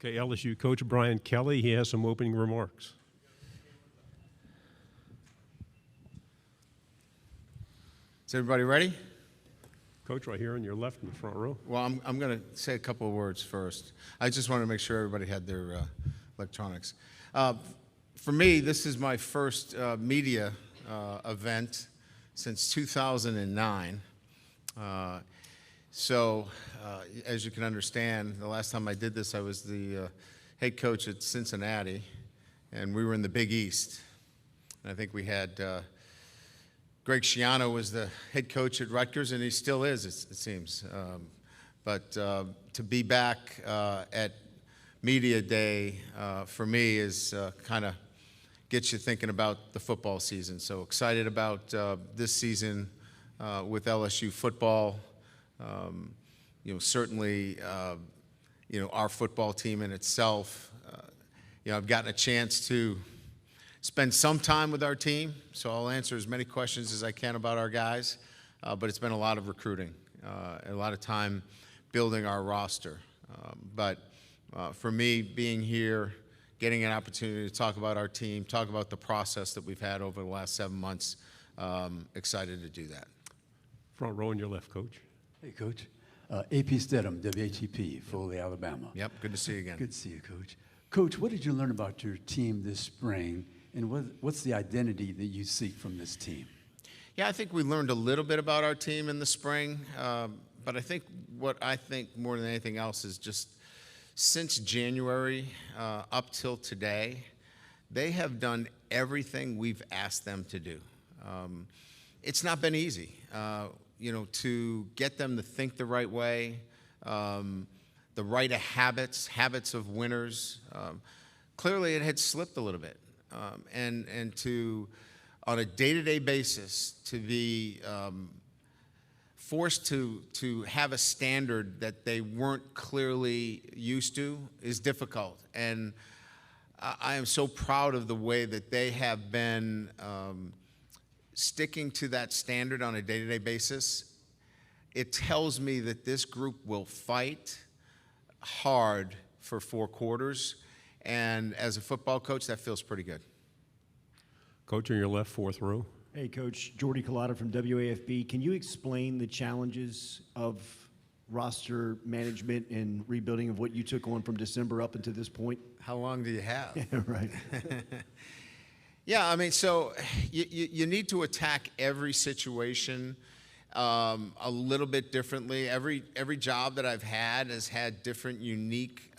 Okay, LSU coach Brian Kelly, he has some opening remarks. Is everybody ready? Coach, right here on your left in the front row. Well, I'm going to say a couple of words first. I just want to make sure everybody had their electronics. For me, this is my first media event since 2009. As you can understand, the last time I did this, I was the head coach at Cincinnati, and we were in the Big East. And I think we had Greg Schiano was the head coach at Rutgers, and he still is, it seems. But to be back at Media Day for me is kind of gets you thinking about the football season. So excited about this season with LSU football. Certainly, our football team in itself. I've gotten a chance to spend some time with our team, so I'll answer as many questions as I can about our guys, but it's been a lot of recruiting, a lot of time building our roster. But for me, being here, getting an opportunity to talk about our team, talk about the process that we've had over the last 7 months, excited to do that. Front row on your left, Coach. Hey, Coach. AP Stedham, WHEP, Foley, Alabama. Yep, good to see you again. Good to see you, Coach. Coach, what did you learn about your team this spring, and what's the identity that you seek from this team? Yeah, I think we learned a little bit about our team in the spring, but I think what I think more than anything else is just since January up till today, they have done everything we've asked them to do. It's not been easy, to get them to think the right way, the right habits of winners. Clearly, it had slipped a little bit, and to, on a day-to-day basis, to be forced to have a standard that they weren't clearly used to is difficult. And I am so proud of the way that they have been sticking to that standard on a day-to-day basis. It tells me that this group will fight hard for 4 quarters, and as a football coach, that feels pretty good. Coach on your left, fourth row. Hey, Coach. Jordy Collada from WAFB. Can you explain the challenges of roster management and rebuilding of what you took on from December up until this point? How long do you have? Right. Yeah, I mean, so you need to attack every situation a little bit differently. Every job that I've had has had different unique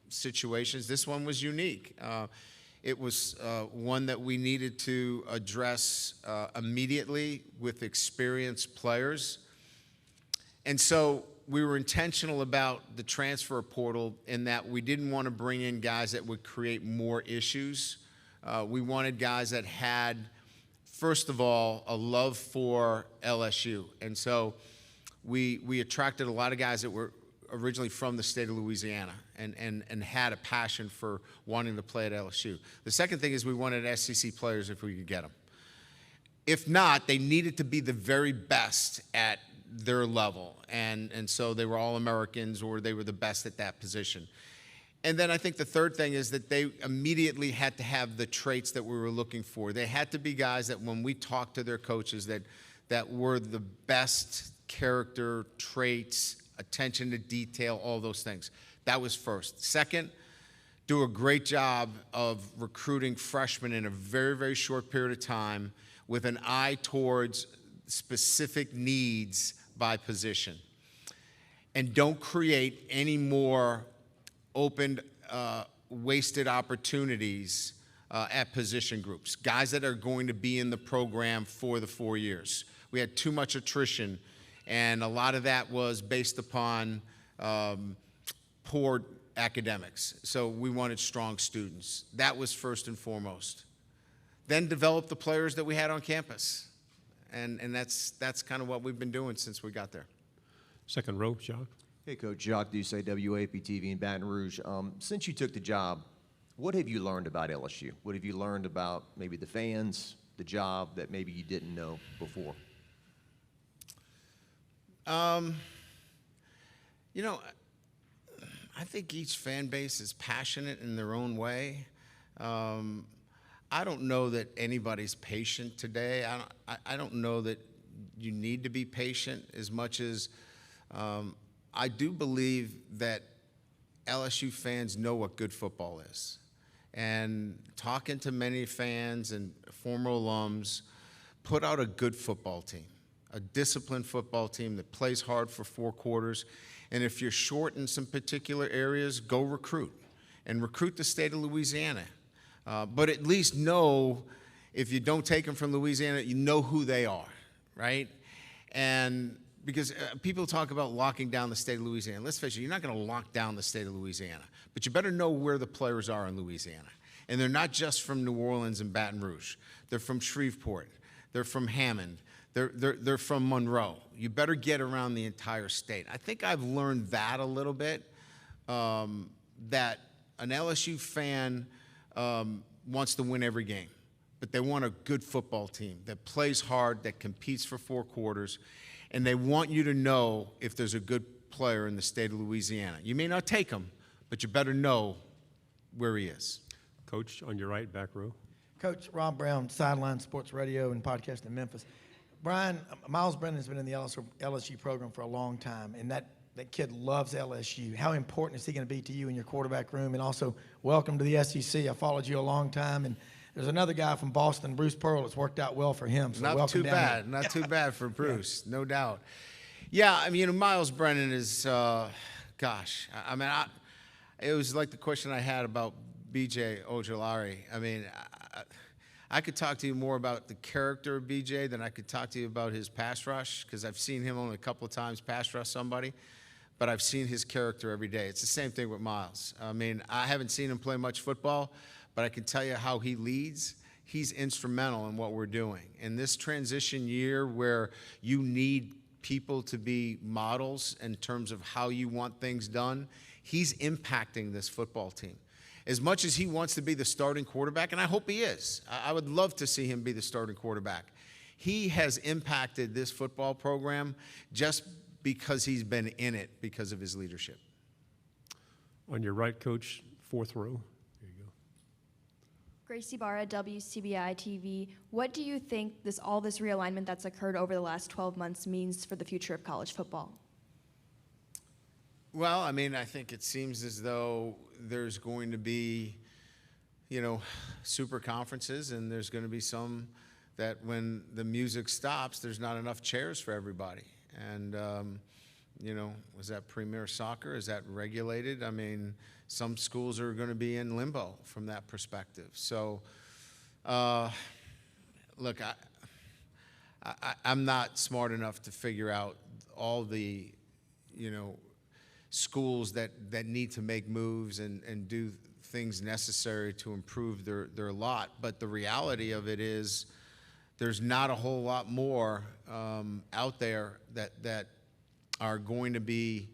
situations. This one was unique. It was one that we needed to address immediately with experienced players. And so we were intentional about the transfer portal in that we didn't want to bring in guys that would create more issues. We wanted guys that had, first of all, a love for LSU. And so we attracted a lot of guys that were originally from the state of Louisiana and had a passion for wanting to play at LSU. The second thing is we wanted SEC players if we could get them. If not, they needed to be the very best at their level. And so they were all Americans or they were the best at that position. And then I think the third thing is that they immediately had to have the traits that we were looking for. They had to be guys that when we talked to their coaches that were the best character traits, attention to detail, all those things. That was first. Second, do a great job of recruiting freshmen in a very, very short period of time with an eye towards specific needs by position. And don't create any more open, wasted opportunities at position groups. Guys that are going to be in the program for the 4 years. We had too much attrition, and a lot of that was based upon poor academics. So we wanted strong students. That was first and foremost. Then develop the players that we had on campus. And that's kind of what we've been doing since we got there. Second row, Jacques. Hey, Coach. Jacques Doucet, WAP-TV in Baton Rouge. Since you took the job, what have you learned about LSU? What have you learned about maybe the fans, the job that maybe you didn't know before? I think each fan base is passionate in their own way. I don't know that anybody's patient today. I don't know that you need to be patient as much as I do believe that LSU fans know what good football is. And talking to many fans and former alums, put out a good football team, a disciplined football team that plays hard for 4 quarters. And if you're short in some particular areas, go recruit. And recruit the state of Louisiana. But at least know, if you don't take them from Louisiana, you know who they are, right? And because people talk about locking down the state of Louisiana. Let's face it, you're not going to lock down the state of Louisiana. But you better know where the players are in Louisiana. And they're not just from New Orleans and Baton Rouge. They're from Shreveport. They're from Hammond. They're from Monroe. You better get around the entire state. I think I've learned that a little bit, that an LSU fan wants to win every game, but they want a good football team that plays hard, that competes for 4 quarters, and they want you to know if there's a good player in the state of Louisiana. You may not take him, but you better know where he is. Coach, on your right, back row. Coach Rob Brown, Sideline Sports Radio and Podcast in Memphis. Brian, Miles Brennan's been in the LSU program for a long time, and that kid loves LSU. How important is he going to be to you in your quarterback room? And also, welcome to the SEC. I followed you a long time, and there's another guy from Boston, Bruce Pearl. It's worked out well for him. So Not welcome too down bad. here. Not too bad for Bruce, no doubt. Yeah, I mean, Miles Brennan is, gosh, I mean, it was like the question I had about B.J. Ojolari. I mean, I could talk to you more about the character of B.J. than I could talk to you about his pass rush, because I've seen him only a couple of times pass rush somebody, but I've seen his character every day. It's the same thing with Miles. I mean, I haven't seen him play much football, but I can tell you how he leads. He's instrumental in what we're doing. In this transition year where you need people to be models in terms of how you want things done, he's impacting this football team. As much as he wants to be the starting quarterback, and I hope he is, I would love to see him be the starting quarterback. He has impacted this football program just because he's been in it because of his leadership. On your right, Coach, 4th row. There you go. Gracie Barra, WCBI TV. What do you think all this realignment that's occurred over the last 12 months means for the future of college football? Well, I mean, I think it seems as though there's going to be, super conferences, and there's going to be some that when the music stops, there's not enough chairs for everybody. And, was that Premier Soccer? Is that regulated? I mean, some schools are going to be in limbo from that perspective. So, look, I'm not smart enough to figure out all the, schools that need to make moves and do things necessary to improve their lot. But the reality of it is there's not a whole lot more out there that are going to be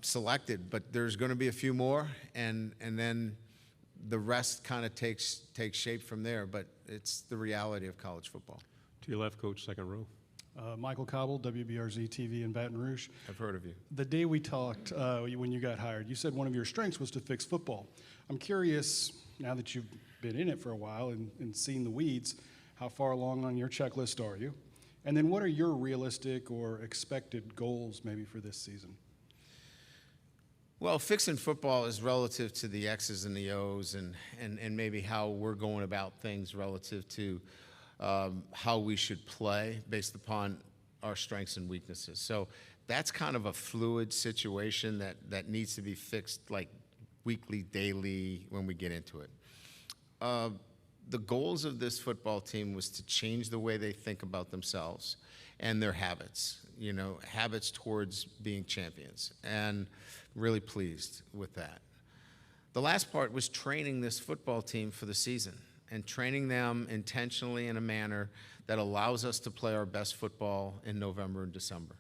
selected, but there's going to be a few more, and then the rest kind of takes shape from there. But it's the reality of college football. To your left, Coach, 2nd row. Michael Cobble, WBRZ TV in Baton Rouge. I've heard of you. The day we talked, when you got hired, you said one of your strengths was to fix football. I'm curious, now that you've been in it for a while and seen the weeds, how far along on your checklist are you? And then what are your realistic or expected goals maybe for this season? Well, fixing football is relative to the X's and the O's and maybe how we're going about things relative to how we should play based upon our strengths and weaknesses. So that's kind of a fluid situation that needs to be fixed like weekly, daily when we get into it. The goals of this football team was to change the way they think about themselves and their habits, habits towards being champions, and really pleased with that. The last part was training this football team for the season and training them intentionally in a manner that allows us to play our best football in November and December.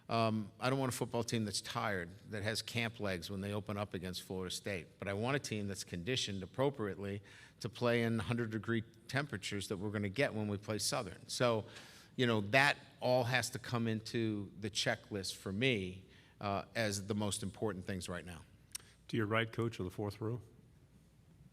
I don't want a football team that's tired, that has camp legs when they open up against Florida State, but I want a team that's conditioned appropriately to play in 100-degree temperatures that we're going to get when we play Southern. So, that all has to come into the checklist for me as the most important things right now. To your right, Coach, on the fourth row.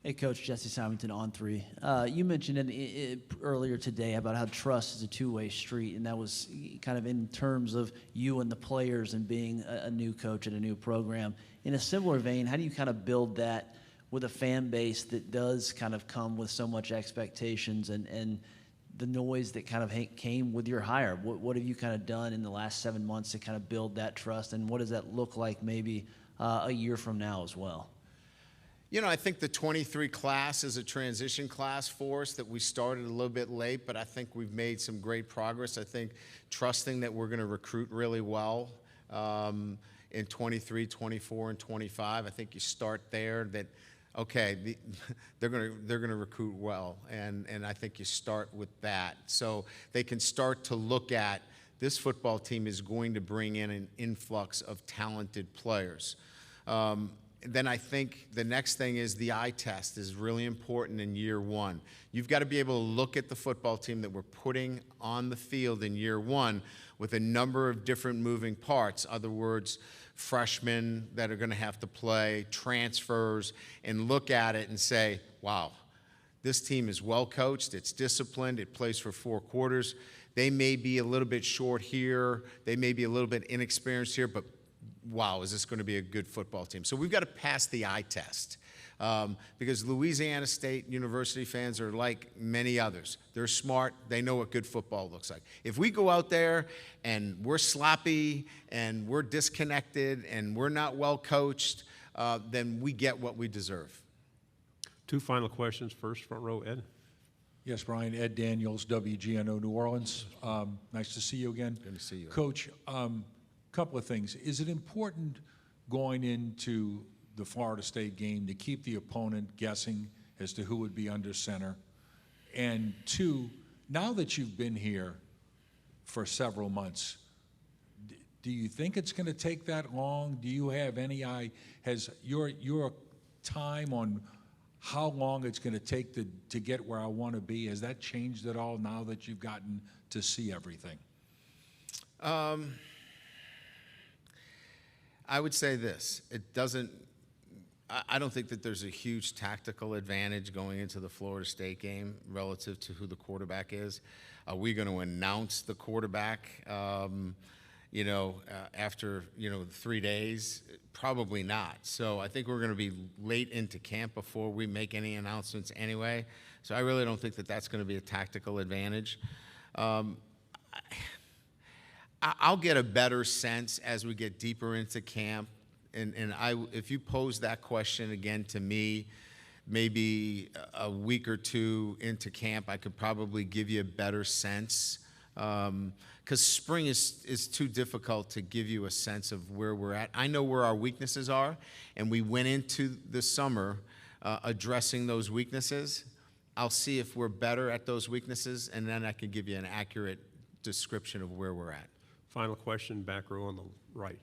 Hey, Coach, Jesse Symington on three. You mentioned earlier today about how trust is a two-way street, and that was kind of in terms of you and the players and being a new coach at a new program. In a similar vein, how do you kind of build that with a fan base that does kind of come with so much expectations and the noise that kind of came with your hire? What have you kind of done in the last 7 months to kind of build that trust, and what does that look like maybe a year from now as well? You know, I think the 23 class is a transition class for us that we started a little bit late, but I think we've made some great progress. I think trusting that we're going to recruit really well in 23, 24, and 25. I think you start there that, okay, they're going to recruit well, and I think you start with that. So they can start to look at this football team is going to bring in an influx of talented players. Then I think the next thing is the eye test is really important in year one. You've got to be able to look at the football team that we're putting on the field in year one with a number of different moving parts. In other words, freshmen that are going to have to play, transfers, and look at it and say, wow, this team is well coached, it's disciplined, it plays for 4 quarters. They may be a little bit short here, they may be a little bit inexperienced here, but wow, is this going to be a good football team? So we've got to pass the eye test because Louisiana State University fans are like many others. They're smart. They know what good football looks like. If we go out there and we're sloppy and we're disconnected and we're not well coached, then we get what we deserve. 2 final questions. First, front row, Ed. Yes, Brian. Ed Daniels, WGNO New Orleans. Nice to see you again. Good to see you. Coach, couple of things. Is it important going into the Florida State game to keep the opponent guessing as to who would be under center? And 2, now that you've been here for several months, do you think it's going to take that long? Do you have any has your time on how long it's going to take to get where I want to be, has that changed at all now that you've gotten to see everything? I would say this, I don't think that there's a huge tactical advantage going into the Florida State game relative to who the quarterback is. Are we going to announce the quarterback, after, 3 days? Probably not. So I think we're going to be late into camp before we make any announcements anyway. So I really don't think that that's going to be a tactical advantage. I'll get a better sense as we get deeper into camp, and if you pose that question again to me, maybe a week or 2 into camp, I could probably give you a better sense, because spring is too difficult to give you a sense of where we're at. I know where our weaknesses are, and we went into the summer addressing those weaknesses. I'll see if we're better at those weaknesses, and then I can give you an accurate description of where we're at. Final question, back row on the right.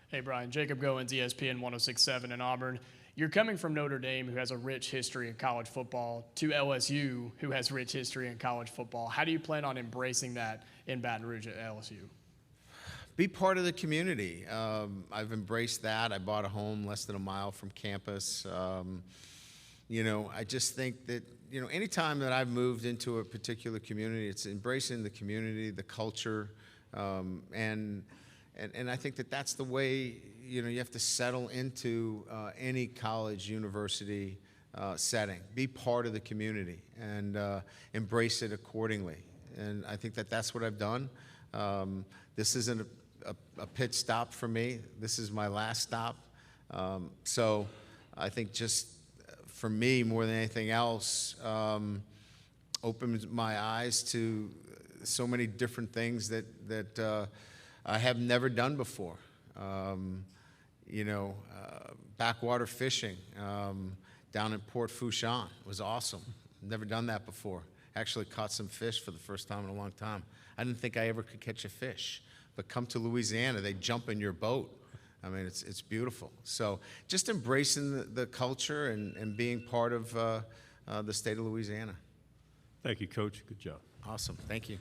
Hey, Brian. Jacob Goins, ESPN 106.7 in Auburn. You're coming from Notre Dame, who has a rich history in college football, to LSU, who has rich history in college football. How do you plan on embracing that in Baton Rouge at LSU? Be part of the community. I've embraced that. I bought a home less than a mile from campus. I just think that, anytime that I've moved into a particular community, it's embracing the community, the culture, and I think that that's the way, you have to settle into any college, university setting. Be part of the community and embrace it accordingly. And I think that that's what I've done. This isn't a pit stop for me. This is my last stop. So I think just for me, more than anything else, opens my eyes to so many different things that I have never done before. Backwater fishing down in Port Fourchon was awesome. Never done that before. Actually caught some fish for the first time in a long time. I didn't think I ever could catch a fish. But come to Louisiana, they jump in your boat. I mean, it's beautiful. So just embracing the culture and being part of the state of Louisiana. Thank you, Coach. Good job. Awesome. Thank you.